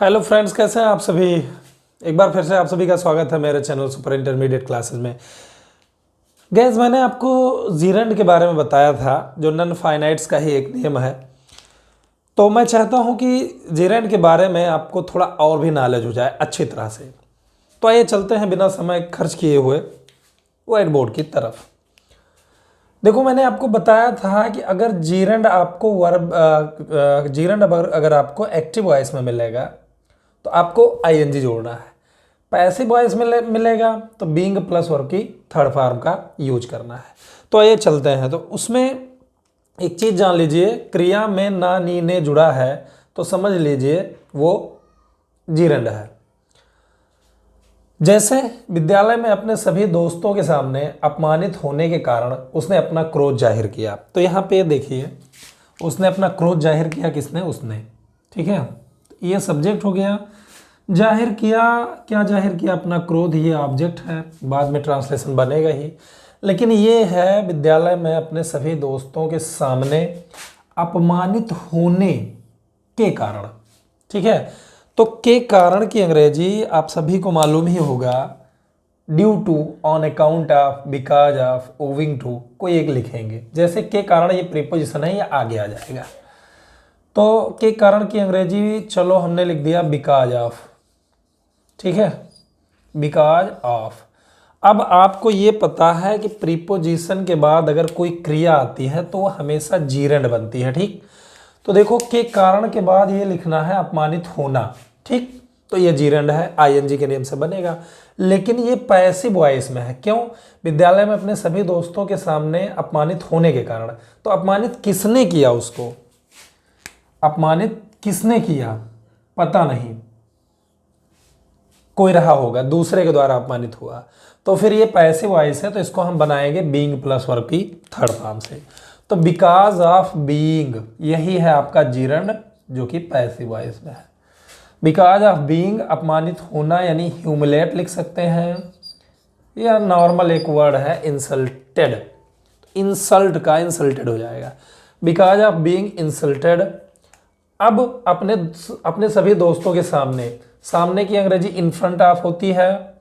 Hello friends, कैसे हैं आप सभी। एक बार फिर से आप सभी का स्वागत है मेरे चैनल सुपर इंटरमीडिएट क्लासेस में। गैस, मैंने आपको जीरेंड के बारे में बताया था, जो नन फाइनाइट्स का ही एक नियम है। तो मैं चाहता हूं कि जीरेंड के बारे में आपको थोड़ा और भी नॉलेज हो जाए अच्छी तरह से। तो आइए चलते हैं बिना समय खर्च किए हुए व्हाइट बोर्ड की तरफ। देखो, मैंने आपको बताया था कि अगर जीरेंड आपको जीरेंड अगर आपको एक्टिव वॉइस में मिलेगा तो आपको आईएनजी जोड़ना है। पैसिव वॉइस में मिलेगा तो बीइंग प्लस वर्ब की थर्ड फॉर्म का यूज करना है। तो आइए चलते हैं। तो उसमें एक चीज जान लीजिए, क्रिया में ना नी ने जुड़ा है तो समझ लीजिए वो जीरेंड है। जैसे विद्यालय में अपने सभी दोस्तों के सामने अपमानित होने के कारण उसने अपना क्रोध जाहिर किया। तो यहाँ पे देखिए, उसने अपना क्रोध जाहिर किया। किसने? उसने। ठीक है, ये सब्जेक्ट हो गया। जाहिर किया, क्या जाहिर किया? अपना क्रोध। ये ऑब्जेक्ट है, बाद में ट्रांसलेशन बनेगा ही, लेकिन ये है विद्यालय में अपने सभी दोस्तों के सामने अपमानित होने के कारण। ठीक है, तो के कारण की अंग्रेजी आप सभी को मालूम ही होगा, due to, on account of, because of, owing to, कोई एक लिखेंगे। जैसे के कारण ये प्रीपोजिशन है, ये आगे आ जाएगा। तो के कारण की अंग्रेजी चलो हमने लिख दिया बिकॉज ऑफ। ठीक है, बिकॉज ऑफ। अब आपको ये पता है कि प्रीपोजिशन के बाद अगर कोई क्रिया आती है तो वो हमेशा जीरेंड बनती है। ठीक, तो देखो, के कारण के बाद ये लिखना है अपमानित होना। ठीक, तो ये जीरेंड है, आईएनजी के नियम से बनेगा। लेकिन ये पैसिव वॉइस में है। क्यों? विद्यालय में अपने सभी दोस्तों के सामने अपमानित होने के कारण। तो अपमानित किसने किया उसको? अपमानित किसने किया? पता नहीं, कोई रहा होगा, दूसरे के द्वारा अपमानित हुआ। तो फिर ये पैसिव वॉइस है, तो इसको हम बनाएंगे बीइंग प्लस वर्ब की थर्ड फॉर्म से। तो बिकॉज ऑफ बीइंग, यही है आपका जीरेंड, जो कि पैसिव वॉइस में है। बिकॉज ऑफ बीइंग, अपमानित होना, यानी ह्यूमिलेट लिख सकते हैं, या नॉर्मल एक वर्ड है इंसल्टेड, इंसल्ट का इंसल्टेड हो जाएगा। Because of being insulted. अब अपने सभी दोस्तों के सामने, सामने की अंग्रेजी इन फ्रंट ऑफ होती है,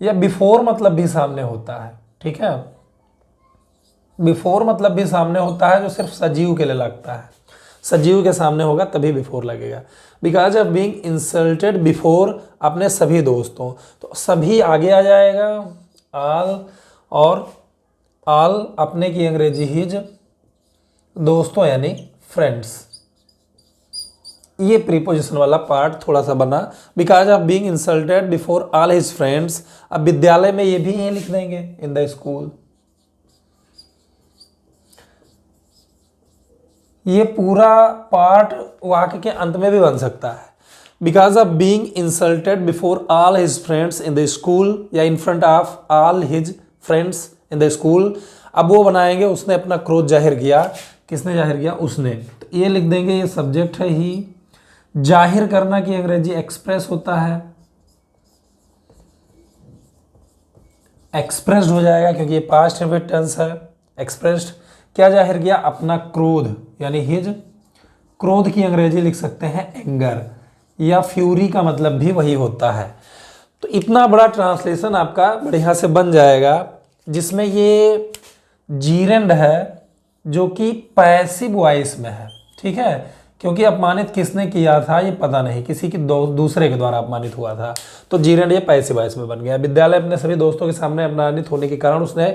या बिफोर मतलब भी सामने होता है। ठीक है, बिफोर मतलब भी सामने होता है, जो सिर्फ सजीव के लिए लगता है। सजीव के सामने होगा तभी बिफोर लगेगा। Because of being insulted before, अपने सभी दोस्तों, तो सभी आगे आ जाएगा, ऑल, और ऑल अपने की अंग्रेजी हिज, दोस्तों यानी फ्रेंड्स। ये प्रीपोजिशन वाला पार्ट थोड़ा सा बना। Because of being insulted before all his friends. अब विद्यालय में ये भी यही लिख देंगे, इन द स्कूल। ये पूरा पार्ट वाक्य के अंत में भी बन सकता है। Because of being insulted before all his friends in the school, या in front of all his friends in the school. अब वो बनाएंगे, उसने अपना क्रोध जाहिर किया। किसने जाहिर किया? उसने। तो ये लिख देंगे, ये सब्जेक्ट है ही। जाहिर करना की अंग्रेजी एक्सप्रेस होता है, एक्सप्रेस्ड हो जाएगा क्योंकि ये पास्ट इंफिनिट टेंस है। एक्सप्रेस्ड, क्या जाहिर किया? अपना क्रोध, यानी हिज। क्रोध की अंग्रेजी लिख सकते हैं एंगर, या फ्यूरी का मतलब भी वही होता है। तो इतना बड़ा ट्रांसलेशन आपका बढ़िया से बन जाएगा, जिसमें ये जीरेंड है जो कि पैसिव वॉइस में है। ठीक है, क्योंकि अपमानित किसने किया था ये पता नहीं, किसी की दूसरे के द्वारा अपमानित हुआ था। तो जीरेंड ये पैसिव वॉइस में बन गया। विद्यालय अपने सभी दोस्तों के सामने अपमानित होने के कारण उसने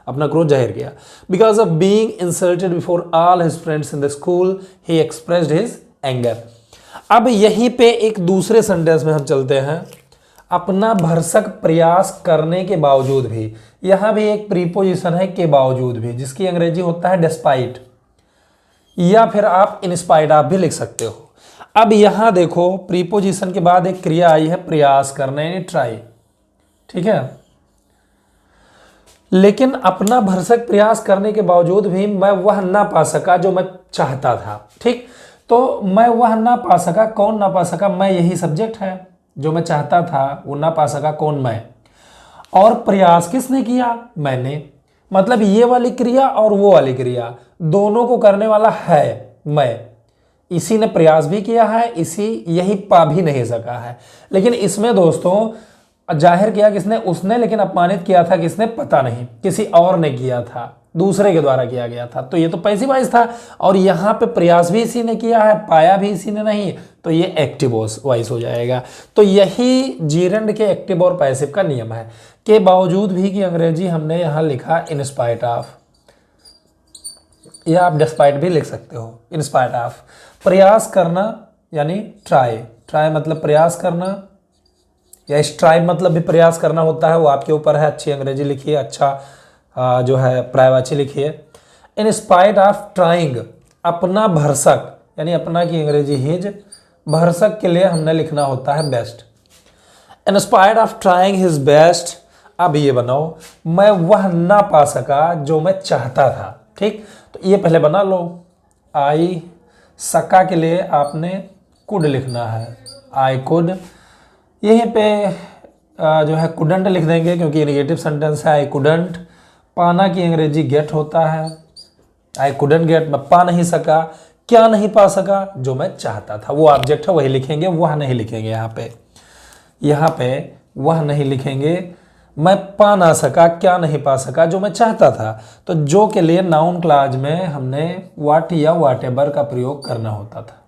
अपना क्रोध जाहिर किया। Because of being insulted before all his friends in the school, he expressed his anger. अब यहीं पे एक दूसरे सेंटेंस में हम चलते हैं। अपना भरसक प्रयास करने के बावजूद भी, यहां भी एक प्रीपोजिशन है के बावजूद भी, जिसकी अंग्रेजी होता है डिस्पाइट, या फिर आप इंस्पाइट ऑफ भी लिख सकते हो। अब यहां देखो, प्रीपोजिशन के बाद एक क्रिया आई है प्रयास करना, यानी ट्राई। ठीक है, लेकिन अपना भरसक प्रयास करने के बावजूद भी मैं वह ना पा सका जो मैं चाहता था। ठीक, तो मैं वह ना पा सका, कौन ना पा सका? मैं, यही सब्जेक्ट है। जो मैं चाहता था वो ना पा सका, कौन? मैं। और प्रयास किसने किया? मैंने। मतलब ये वाली क्रिया और वो वाली क्रिया दोनों को करने वाला है मैं। इसी ने प्रयास भी किया है, इसी यही पा भी नहीं सका है। लेकिन इसमें दोस्तों जाहिर किया किसने? उसने। लेकिन अपमानित किया था किसने? पता नहीं, किसी और ने किया था, दूसरे के द्वारा किया गया था। तो ये तो पैसिव वॉइस था। और यहाँ पे प्रयास भी इसी ने किया है, पाया भी इसी ने नहीं, तो ये एक्टिव वॉइस हो जाएगा। तो यही जीरंड के एक्टिव और पैसिव का नियम है। के बावजूद भी कि अंग्रेजी हमने यहाँ लिखा इन स्पाइट ऑफ, या आप डिस्पाइट भी लिख सकते हो, इन स्पाइट ऑफ। प्रयास करना यानी ट्राई, ट्राई मतलब प्रयास करना, या स्ट्राइव मतलब भी प्रयास करना होता है, वो आपके ऊपर है। अच्छी अंग्रेजी लिखिए, अच्छा जो है पर्यायवाची लिखिए। इन स्पाइट ऑफ ट्राइंग, अपना भरसक, यानी अपना की अंग्रेजी हिज, भरसक के लिए हमने लिखना होता है best. In spite of trying his best, अब ये बनाओ, मैं वह ना पा सका जो मैं चाहता था। ठीक, तो ये पहले बना लो। आई सका के लिए आपने कुड लिखना है, आई कुड। यहीं पे जो है कुडंट लिख देंगे क्योंकि नेगेटिव सेंटेंस है। आई कुडंट, पाना की अंग्रेजी गेट होता है, आई कुडंट गेट, मैं पा नहीं सका। क्या नहीं पा सका? जो मैं चाहता था, वो ऑब्जेक्ट है, वही लिखेंगे, वह नहीं लिखेंगे। यहाँ पे वह नहीं लिखेंगे। मैं पा ना सका, क्या नहीं पा सका? जो मैं चाहता था। तो जो के लिए नाउन क्लाज में हमने व्हाट या व्हाटएवर का प्रयोग करना होता था।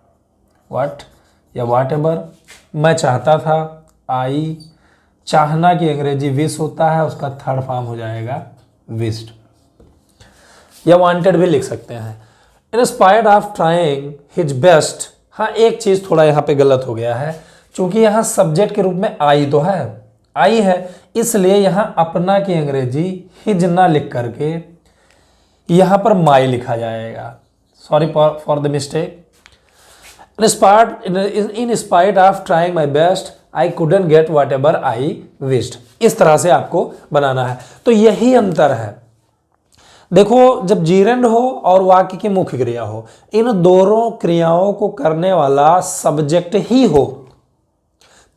व्हाट या व्हाटएवर, मैं चाहता था, आई। चाहना की अंग्रेजी विश होता है, उसका थर्ड फॉर्म हो जाएगा विश्ड, या वांटेड भी लिख सकते हैं। In spite of trying his best. हाँ, एक चीज थोड़ा यहाँ पे गलत हो गया है, क्योंकि यहाँ सब्जेक्ट के रूप में आई तो है, आई है, इसलिए यहाँ अपना की अंग्रेजी हिज ना लिख करके यहाँ पर माई लिखा जाएगा। Sorry for the mistake. In spite of trying my best I couldn't get what ever I wished. इस तरह से आपको बनाना है। तो यही अंतर है। देखो, जब जीरंड हो और वाक्य की मुख्य क्रिया हो, इन दोनों क्रियाओं को करने वाला सब्जेक्ट ही हो,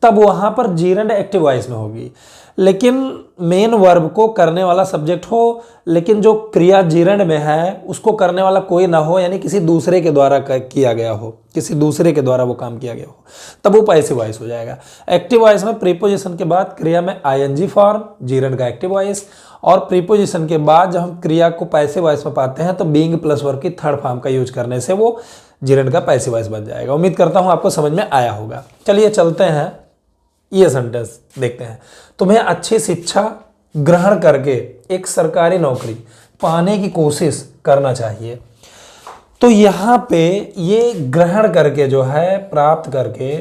तब वहां पर जीरंड एक्टिव वॉइस में होगी। लेकिन मेन वर्ब को करने वाला सब्जेक्ट हो, लेकिन जो क्रिया जीरंड में है उसको करने वाला कोई ना हो, यानी किसी दूसरे के द्वारा किया गया हो, किसी दूसरे के द्वारा वो काम किया गया हो, तब वो पैसिव वॉइस हो जाएगा। एक्टिव वॉइस में प्रीपोजिशन के बाद क्रिया में आईएनजी फॉर्म, जीरंड का एक्टिव वॉइस, और प्रीपोजिशन के बाद जब हम क्रिया को पैसिव वॉइस में पाते हैं तो बीइंग प्लस वर्ब की थर्ड फॉर्म का यूज करने से वो जीरंड का पैसिव वॉइस बन जाएगा। उम्मीद करता हूं आपको समझ में आया होगा। चलिए चलते हैं, ये सेंटेंस देखते हैं। तुम्हें अच्छी शिक्षा ग्रहण करके एक सरकारी नौकरी पाने की कोशिश करना चाहिए। तो यहाँ पे ये ग्रहण करके जो है, प्राप्त करके,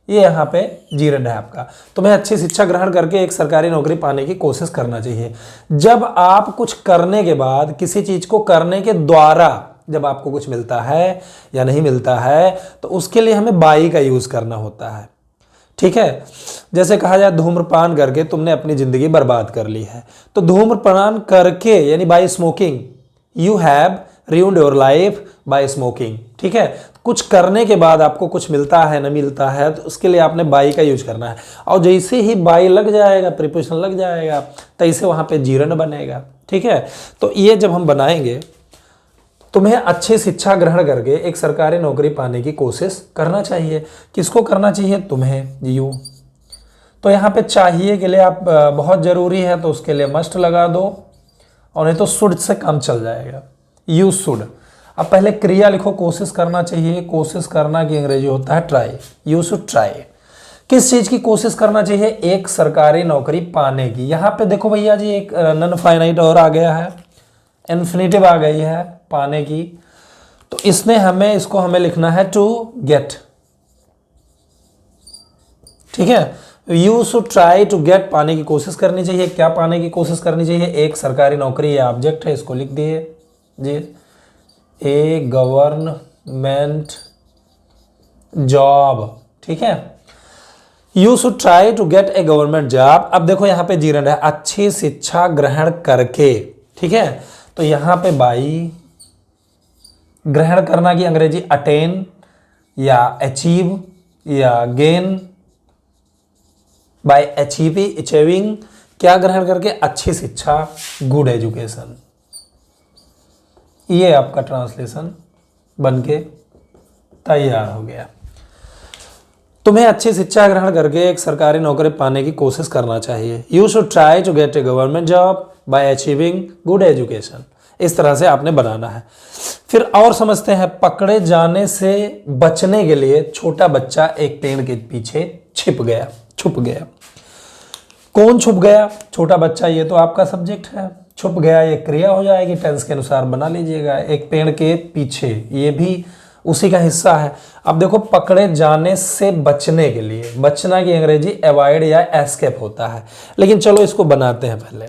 ये यहाँ पे जीरंड है आपका। तुम्हें अच्छी शिक्षा ग्रहण करके एक सरकारी नौकरी पाने की कोशिश करना चाहिए। जब आप कुछ करने के बाद, किसी चीज को करने के द्वारा जब आपको कुछ मिलता है या नहीं मिलता है, तो उसके लिए हमें बाई का यूज करना होता है। ठीक है, जैसे कहा जाए धूम्रपान करके तुमने अपनी जिंदगी बर्बाद कर ली है, तो धूम्रपान करके यानी by smoking, you have ruined your life by smoking. ठीक है, कुछ करने के बाद आपको कुछ मिलता है, न मिलता है, तो उसके लिए आपने बाई का यूज करना है। और जैसे ही बाई लग जाएगा, प्रीपोजिशन लग जाएगा, तैसे वहां पे जीरंड बनेगा। ठीक है, तो ये जब हम बनाएंगे, तुम्हें अच्छी शिक्षा ग्रहण करके एक सरकारी नौकरी पाने की कोशिश करना चाहिए। किसको करना चाहिए? तुम्हें, यू। तो यहाँ पे चाहिए के लिए आप बहुत जरूरी है, तो उसके लिए मस्ट लगा दो, और नहीं तो शुड से काम चल जाएगा, यू शुड। अब पहले क्रिया लिखो, कोशिश करना चाहिए। कोशिश करना की अंग्रेजी होता है ट्राई, यू शुड ट्राई। किस चीज की कोशिश करना चाहिए? एक सरकारी नौकरी पाने की। यहाँ पे देखो भैया जी, एक नॉन फाइनाइट और आ गया है, इन्फिनिटिव आ गई है, पाने की। तो इसको हमें लिखना है टू गेट। ठीक है, you should try to get, पाने की कोशिश करनी चाहिए। क्या पाने की कोशिश करनी चाहिए? एक सरकारी नौकरी, या ऑब्जेक्ट है, इसको लिख दिए जी, ए गवर्नमेंट जॉब। ठीक है, you should try to get a government job. अब देखो यहाँ पे जीरंड है, अच्छी शिक्षा ग्रहण करके। ठीक है, तो यहाँ पे बाई, ग्रहण करना की अंग्रेजी अटेन या अचीव या गेन, बाय अचीविंग। क्या ग्रहण करके? अच्छी शिक्षा, गुड एजुकेशन। ये आपका ट्रांसलेशन बनके तैयार हो गया। तुम्हें अच्छी शिक्षा ग्रहण करके एक सरकारी नौकरी पाने की कोशिश करना चाहिए। You should try to get a government job by achieving good education. इस तरह से आपने बनाना है। फिर और समझते हैं, पकड़े जाने से बचने के लिए छोटा बच्चा एक पेड़ के पीछे छुप गया। कौन छुप गया? छोटा बच्चा। ये तो आपका सब्जेक्ट है। छुप गया ये क्रिया हो जाएगी, टेंस के अनुसार बना लीजिएगा। एक पेड़ के पीछे, ये भी उसी का हिस्सा है। अब देखो, पकड़े जाने से बचने के लिए, बचना की अंग्रेजी अवॉइड या एस्केप होता है, लेकिन चलो इसको बनाते हैं। पहले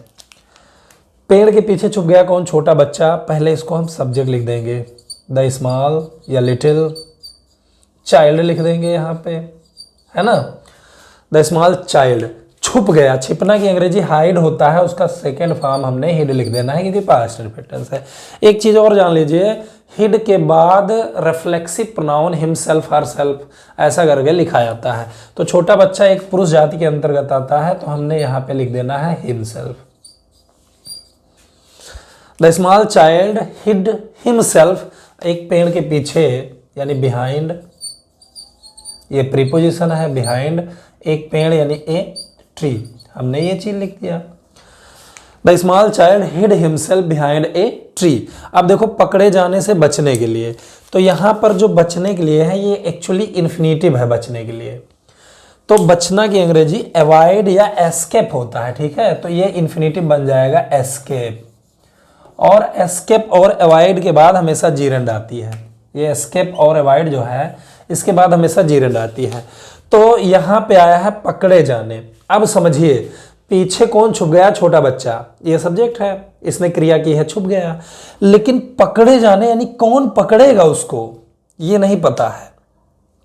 पेड़ के पीछे छुप गया कौन? छोटा बच्चा। पहले इसको हम सब्जेक्ट लिख देंगे, द स्मॉल या लिटिल चाइल्ड लिख देंगे यहाँ पे, है ना। द स्मॉल चाइल्ड छुप गया। छिपना की अंग्रेजी हाइड होता है, उसका सेकेंड फॉर्म हमने हिड लिख देना है क्योंकि पास्ट परफेक्ट टेंस है। एक चीज और जान लीजिए, हिड के बाद रिफ्लेक्सिव प्रोनाउन हिमसेल्फ हरसेल्फ ऐसा करके लिखा जाता है। तो छोटा बच्चा एक पुरुष जाति के अंतर्गत आता है, तो हमने यहाँ पे लिख देना है himself. The small child hid himself, एक पेड़ के पीछे यानी बिहाइंड, ये प्रीपोजिशन है बिहाइंड, एक पेड़ यानी ए ट्री, हमने ये चीज लिख दिया। The small child hid himself behind a tree. अब देखो, पकड़े जाने से बचने के लिए, तो यहां पर जो बचने के लिए है ये एक्चुअली इन्फिनेटिव है। बचने के लिए तो बचना की अंग्रेजी अवॉइड या एस्केप होता है, ठीक है। तो ये इन्फिनेटिव बन जाएगा एस्केप, और एस्केप और अवॉइड के बाद हमेशा जीरेंड आती है। ये एस्केप और अवॉइड जो है इसके बाद हमेशा जीरेंड आती है। तो यहां पे आया है पकड़े जाने। अब समझिए, पीछे कौन छुप गया? छोटा बच्चा, ये सब्जेक्ट है, इसने क्रिया की है, छुप गया। लेकिन पकड़े जाने यानी कौन पकड़ेगा उसको, ये नहीं पता है,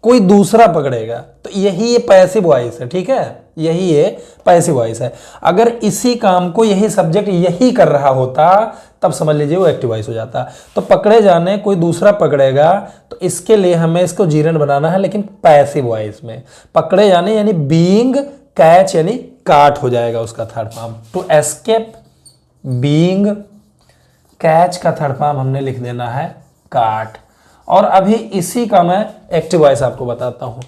कोई दूसरा पकड़ेगा। तो यही ये पैसिव वॉइस है, ठीक है, यही ये पैसिव वॉइस है। अगर इसी काम को यही सब्जेक्ट यही कर रहा होता तब समझ लीजिए वो एक्टिव वॉइस हो जाता। तो पकड़े जाने कोई दूसरा पकड़ेगा, तो इसके लिए हमें इसको जीरेंड बनाना है, लेकिन पैसिव वॉइस में। पकड़े जाने यानी बीइंग कैच यानी काट हो जाएगा उसका third form. To escape being catch का थर्ड फॉर्म हमने लिख देना है काट। और अभी इसी का मैं एक्टिव वॉइस आपको बताता हूं।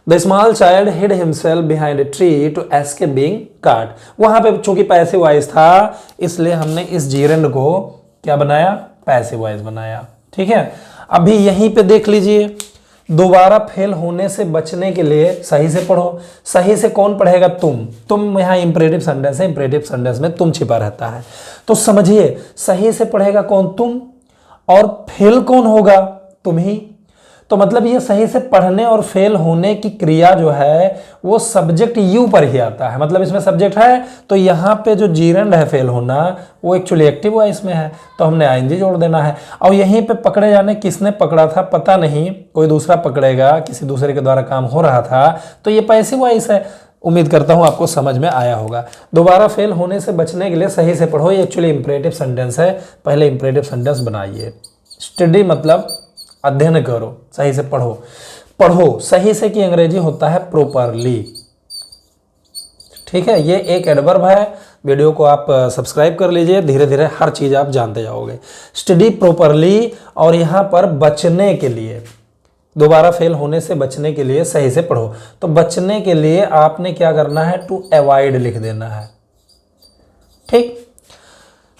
The small child hid himself behind a tree to escape being caught. वहां पे चूंकि पैसिव वॉइस था, इसलिए हमने इस जीरेंड को क्या बनाया? पैसिव वॉइस बनाया, ठीक है। अभी यहीं पे देख लीजिए, दोबारा फेल होने से बचने के लिए सही से पढ़ो। सही से कौन पढ़ेगा? तुम यहाँ इंपरेटिव सेंटेंस है, इंपरेटिव सेंटेंस में तुम छिपा रहता है। तो समझिए, सही से पढ़ेगा कौन? तुम। और फेल कौन होगा? तुम ही। तो मतलब ये सही से पढ़ने और फेल होने की क्रिया जो है वो सब्जेक्ट यू पर ही आता है। मतलब इसमें सब्जेक्ट है, तो यहाँ पे जो जीरेंड है फेल होना वो एक्चुअली एक्टिव वॉइस में है, तो हमने आईएनजी जोड़ देना है। और यहीं पे पकड़े जाने, किसने पकड़ा था पता नहीं, कोई दूसरा पकड़ेगा, किसी दूसरे के द्वारा काम हो रहा था, तो ये पैसिव वॉइस है। उम्मीद करता हूं आपको समझ में आया होगा। दोबारा फेल होने से बचने के लिए सही से पढ़ो, ये एक्चुअली इंपरेटिव सेंटेंस है। पहले इंपरेटिव सेंटेंस बनाइए। स्टडी मतलब अध्ययन करो, सही से पढ़ो। पढ़ो सही से की अंग्रेजी होता है प्रॉपरली, ठीक है। ये एक एडवर्ब है। वीडियो को आप सब्सक्राइब कर लीजिए, धीरे धीरे हर चीज आप जानते जाओगे। स्टडी प्रॉपरली, और यहां पर बचने के लिए, दोबारा फेल होने से बचने के लिए सही से पढ़ो। तो बचने के लिए आपने क्या करना है? टू अवॉइड लिख देना है, ठीक।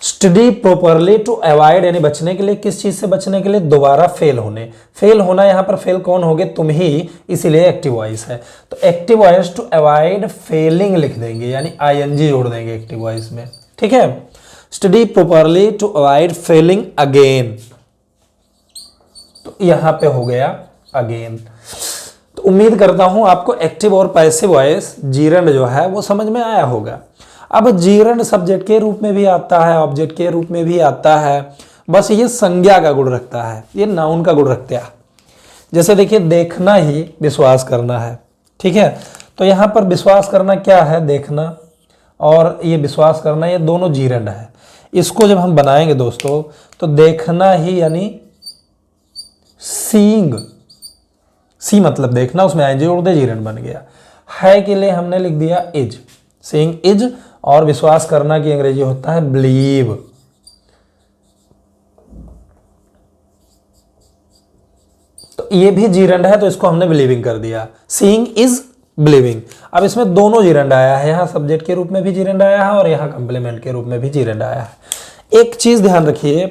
स्टडी प्रॉपरली टू अवॉइड यानी बचने के लिए, किस चीज से बचने के लिए? दोबारा फेल होने। फेल होना, यहां पर फेल कौन होगे? तुम ही, इसीलिए एक्टिव वॉइस है। तो active voice to avoid failing लिख देंगे, यानी आईएनजी जोड़ देंगे एक्टिव वॉइस में, ठीक है। Study properly to avoid failing again, तो यहां पे हो गया अगेन। तो उम्मीद करता हूं आपको एक्टिव और पैसिव वॉइस जीरेंड जो है वो समझ में आया होगा। अब जीरेंड सब्जेक्ट के रूप में भी आता है, ऑब्जेक्ट के रूप में भी आता है, बस ये संज्ञा का गुण रखता है, ये नाउन का गुण रखता है। जैसे देखिए, देखना ही विश्वास करना है, ठीक है। तो यहां पर विश्वास करना क्या है? देखना, और ये विश्वास करना, ये दोनों जीरेंड है। इसको जब हम बनाएंगे दोस्तों, तो देखना ही यानी सीइंग, सी मतलब देखना, उसमें आईएनजी जोड़ दे, जीरेंड बन गया। है के लिए हमने लिख दिया इज, सीइंग इज। और विश्वास करना की अंग्रेजी होता है बिलीव। तो तो ये भी जीरंड है, तो इसको हमने बिलीविंग कर दिया। Seeing is believing. अब इसमें दोनों जीरंड आया है, यहाँ सब्जेक्ट के रूप में भी जीरंड आया है और यहाँ कंप्लीमेंट के रूप में भी जीरंड आया है। एक चीज ध्यान रखिए,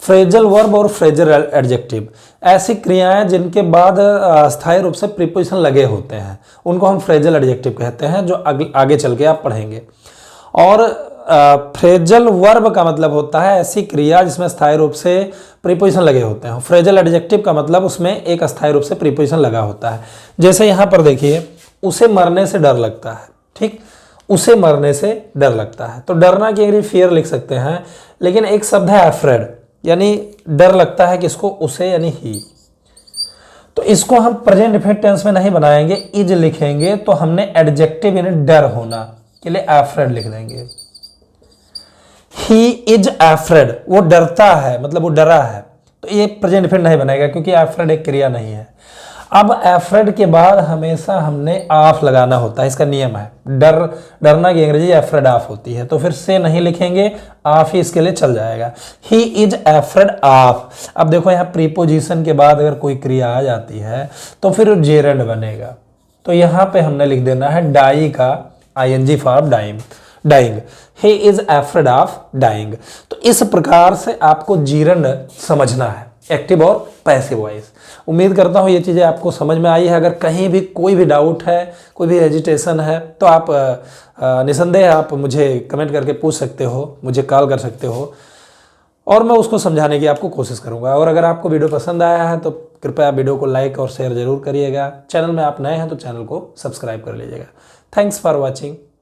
फ्रेजल वर्ब और फ्रेजल एडजेक्टिव, ऐसी क्रियाएं जिनके बाद अस्थायी रूप से प्रीपोजिशन लगे होते हैं उनको हम फ्रेजल एडजेक्टिव कहते हैं, जो आगे चल के आप पढ़ेंगे। और फ्रेजल वर्ब का मतलब होता है ऐसी क्रिया जिसमें स्थायी रूप से प्रीपोजिशन लगे होते हैं। फ्रेजल एडजेक्टिव का मतलब उसमें एक अस्थायी रूप से प्रीपोजिशन लगा होता है। जैसे यहाँ पर देखिए, उसे मरने से डर लगता है। ठीक, उसे मरने से डर लगता है, तो डरना की अगर फियर लिख सकते हैं, लेकिन एक शब्द है अफ्रेड, यानी डर लगता है किसको, उसे यानी ही। तो इसको हम प्रेजेंट इंडेफिनिट टेंस में नहीं बनाएंगे, इज लिखेंगे, तो हमने एडजेक्टिव यानी डर होना के लिए अफ्रेड लिख देंगे। ही इज अफ्रेड, वो डरता है, मतलब वो डरा है, तो ये प्रेजेंट इंडेफिनिट नहीं बनेगा क्योंकि अफ्रेड एक क्रिया नहीं है। अब अफ्रेड के बाद हमेशा हमने ऑफ लगाना होता है, इसका नियम है। डरना की अंग्रेजी अफ्रेड ऑफ होती है, तो फिर से नहीं लिखेंगे, ऑफ ही इसके लिए चल जाएगा। ही इज अफ्रेड ऑफ। अब देखो यहाँ प्रीपोजिशन के बाद अगर कोई क्रिया आ जाती है तो फिर जेरंड बनेगा, तो यहाँ पे हमने लिख देना है डाई का ING form dying. He is afraid of dying. तो इस प्रकार से आपको जीरंड समझना है, एक्टिव और पैसिव वॉइस। उम्मीद करता हूँ ये चीज़ें आपको समझ में आई है। अगर कहीं भी कोई भी डाउट है, कोई भी हेजिटेशन है, तो आप निसंदेह आप मुझे कमेंट करके पूछ सकते हो, मुझे कॉल कर सकते हो और मैं उसको समझाने की आपको कोशिश करूँगा। और अगर आपको वीडियो पसंद आया है तो कृपया वीडियो को लाइक और शेयर ज़रूर करिएगा। चैनल में आप नए हैं तो चैनल को सब्सक्राइब कर लीजिएगा। Thanks for watching.